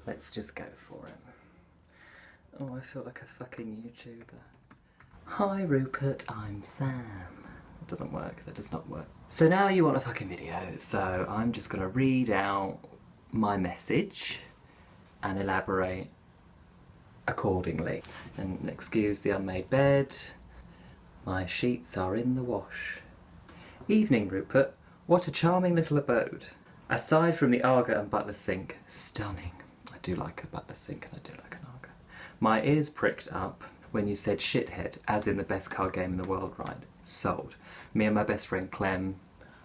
Let's just go for it. Oh, I feel like a fucking YouTuber. Hi Rupert, I'm Sam. It doesn't work, that does not work. So now you want a fucking video, so I'm just gonna read out my message and elaborate accordingly. And excuse the unmade bed. My sheets are in the wash. Evening, Rupert. What a charming little abode. Aside from the Arga and butler sink, stunning. I do like a butler sink and I do like an Arga. My ears pricked up when you said shithead, as in the best card game in the world, right? Sold. Me and my best friend Clem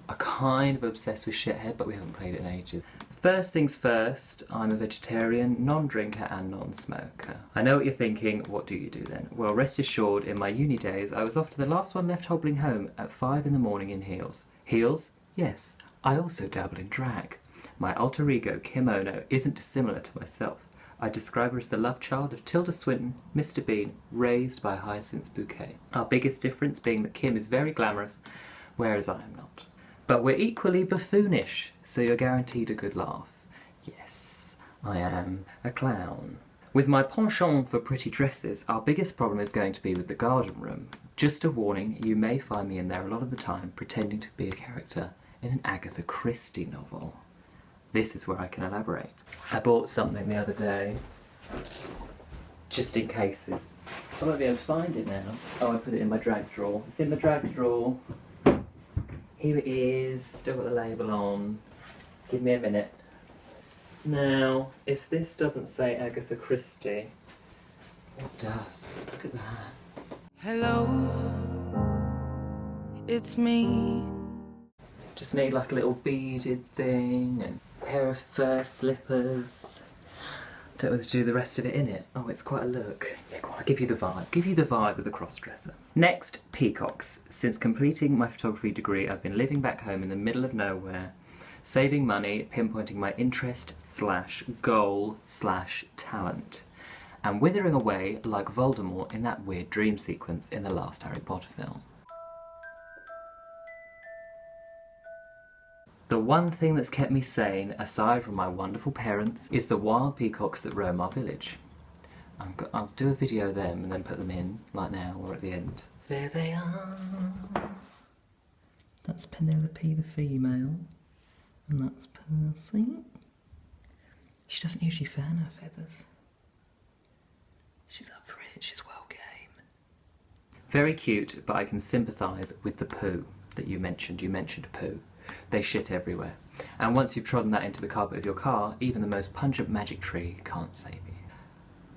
are kind of obsessed with shithead, but we haven't played it in ages. First things first, I'm a vegetarian, non-drinker and non-smoker. I know what you're thinking, what do you do then? Well, rest assured, in my uni days, I was often the last one left hobbling home at 5 in the morning in heels. Heels? Yes. I also dabble in drag. My alter ego, Kim Ono, isn't dissimilar to myself. I describe her as the love child of Tilda Swinton, Mr. Bean, raised by a hyacinth bouquet. Our biggest difference being that Kim is very glamorous, whereas I am not. But we're equally buffoonish, so you're guaranteed a good laugh. Yes, I am a clown. With my penchant for pretty dresses, our biggest problem is going to be with the garden room. Just a warning, you may find me in there a lot of the time pretending to be a character in an Agatha Christie novel. This is where I can elaborate. I bought something the other day, just in cases. I won't be able to find it now. Oh, I put it in my drag drawer. It's in my drag drawer. Here it is, still got the label on. Give me a minute. Now, if this doesn't say Agatha Christie, what does? Look at that. Hello, it's me. Just need like a little beaded thing and a pair of fur slippers. Don't know whether to do the rest of it in it. Oh, it's quite a look. Yeah, go on, I'll give you the vibe. Give you the vibe of the cross-dresser. Next, peacocks. Since completing my photography degree, I've been living back home in the middle of nowhere, saving money, pinpointing my interest / goal / talent, and withering away like Voldemort in that weird dream sequence in the last Harry Potter film. The one thing that's kept me sane, aside from my wonderful parents, is the wild peacocks that roam our village. I'll do a video of them and then put them in, like now or at the end. There they are. That's Penelope the female, and that's Percy. She doesn't usually fan her feathers. She's up for it, she's well game. Very cute, but I can sympathise with the poo that you mentioned. You mentioned poo. They shit everywhere. And once you've trodden that into the carpet of your car, even the most pungent magic tree can't save you.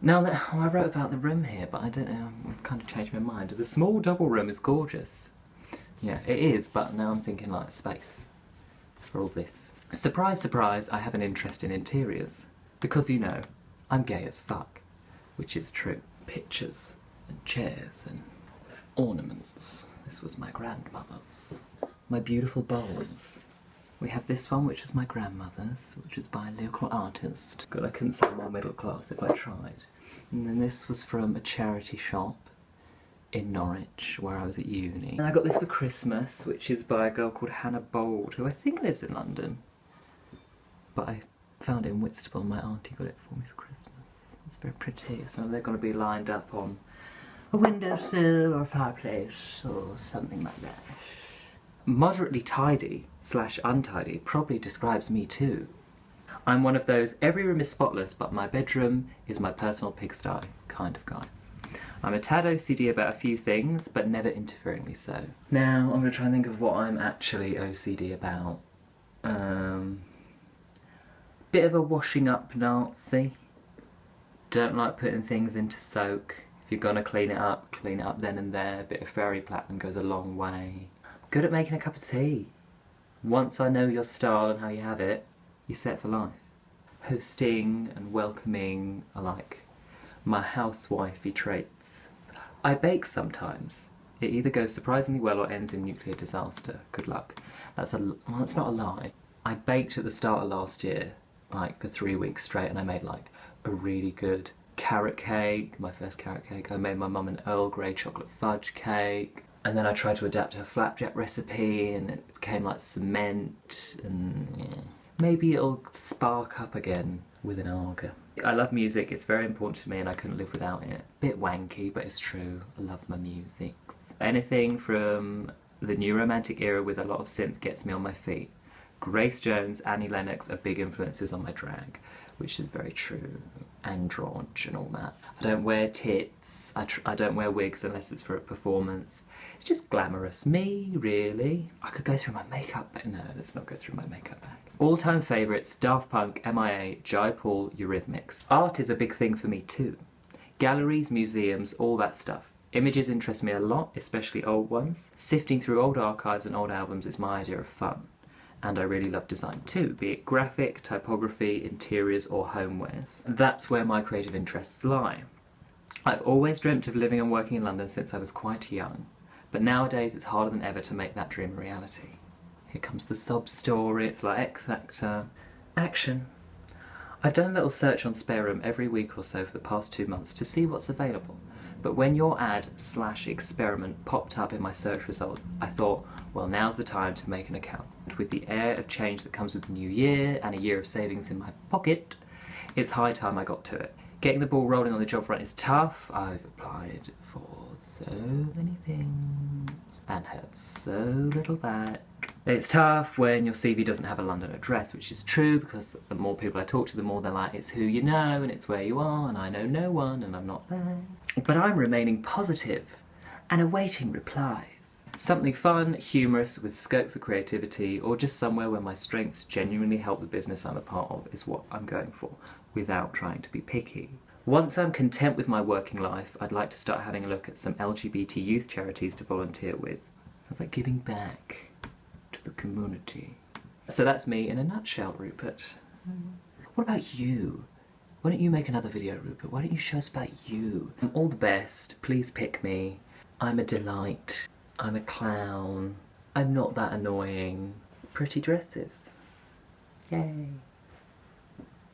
Now, I wrote about the room here, but I don't know, I've kind of changed my mind. The small double room is gorgeous. Yeah, it is, but now I'm thinking like space for all this. Surprise, surprise, I have an interest in interiors. Because, you know, I'm gay as fuck. Which is true. Pictures and chairs and ornaments. This was my grandmother's. My beautiful bowls. We have this one, which was my grandmother's, which was by a local artist. God, I couldn't sound more middle class if I tried. And then this was from a charity shop in Norwich, where I was at uni. And I got this for Christmas, which is by a girl called Hannah Bold, who I think lives in London. But I found it in Whitstable, my auntie got it for me for Christmas. It's very pretty, so they're going to be lined up on a windowsill or a fireplace or something like that. Moderately tidy / untidy probably describes me too. I'm one of those every room is spotless but my bedroom is my personal pigsty kind of guys. I'm a tad OCD about a few things but never interferingly so. Now I'm going to try and think of what I'm actually OCD about. Bit of a washing up Nazi. Don't like putting things into soak. If you're gonna clean it up then and there. A bit of fairy platinum goes a long way. Good at making a cup of tea. Once I know your style and how you have it, you're set for life. Hosting and welcoming are like my housewifey traits. I bake sometimes. It either goes surprisingly well or ends in nuclear disaster. Good luck. That's not a lie. I baked at the start of last year, like for 3 weeks straight, and I made like a really good carrot cake, my first carrot cake. I made my mum an Earl Grey chocolate fudge cake. And then I tried to adapt her flapjack recipe and it became like cement and yeah. Maybe it'll spark up again with an Arga. I love music, it's very important to me and I couldn't live without it. Bit wanky, but it's true. I love my music. Anything from the new romantic era with a lot of synth gets me on my feet. Grace Jones, Annie Lennox are big influences on my drag, which is very true. Androge and all that. I don't wear tits, I don't wear wigs unless it's for a performance. It's just glamorous me, really. I could go through my makeup bag. No, let's not go through my makeup bag. All-time favourites, Daft Punk, MIA, Jai Paul, Eurythmics. Art is a big thing for me too. Galleries, museums, all that stuff. Images interest me a lot, especially old ones. Sifting through old archives and old albums is my idea of fun. And I really love design too, be it graphic, typography, interiors or homewares. That's where my creative interests lie. I've always dreamt of living and working in London since I was quite young, but nowadays it's harder than ever to make that dream a reality. Here comes the sob story, it's like X Factor. Action. I've done a little search on Spare Room every week or so for the past 2 months to see what's available. But when your ad/experiment popped up in my search results, I thought, well, now's the time to make an account. With the air of change that comes with the new year and a year of savings in my pocket, it's high time I got to it. Getting the ball rolling on the job front is tough. I've applied for so many things and had so little back. It's tough when your CV doesn't have a London address, which is true because the more people I talk to, the more they're like, it's who you know and it's where you are and I know no one and I'm not there. But I'm remaining positive and awaiting replies. Something fun, humorous, with scope for creativity, or just somewhere where my strengths genuinely help the business I'm a part of is what I'm going for, without trying to be picky. Once I'm content with my working life, I'd like to start having a look at some LGBT youth charities to volunteer with. It's like giving back to the community. So that's me in a nutshell, Rupert. What about you? Why don't you make another video, Rupert? Why don't you show us about you? All the best. Please pick me. I'm a delight. I'm a clown. I'm not that annoying. Pretty dresses. Yay.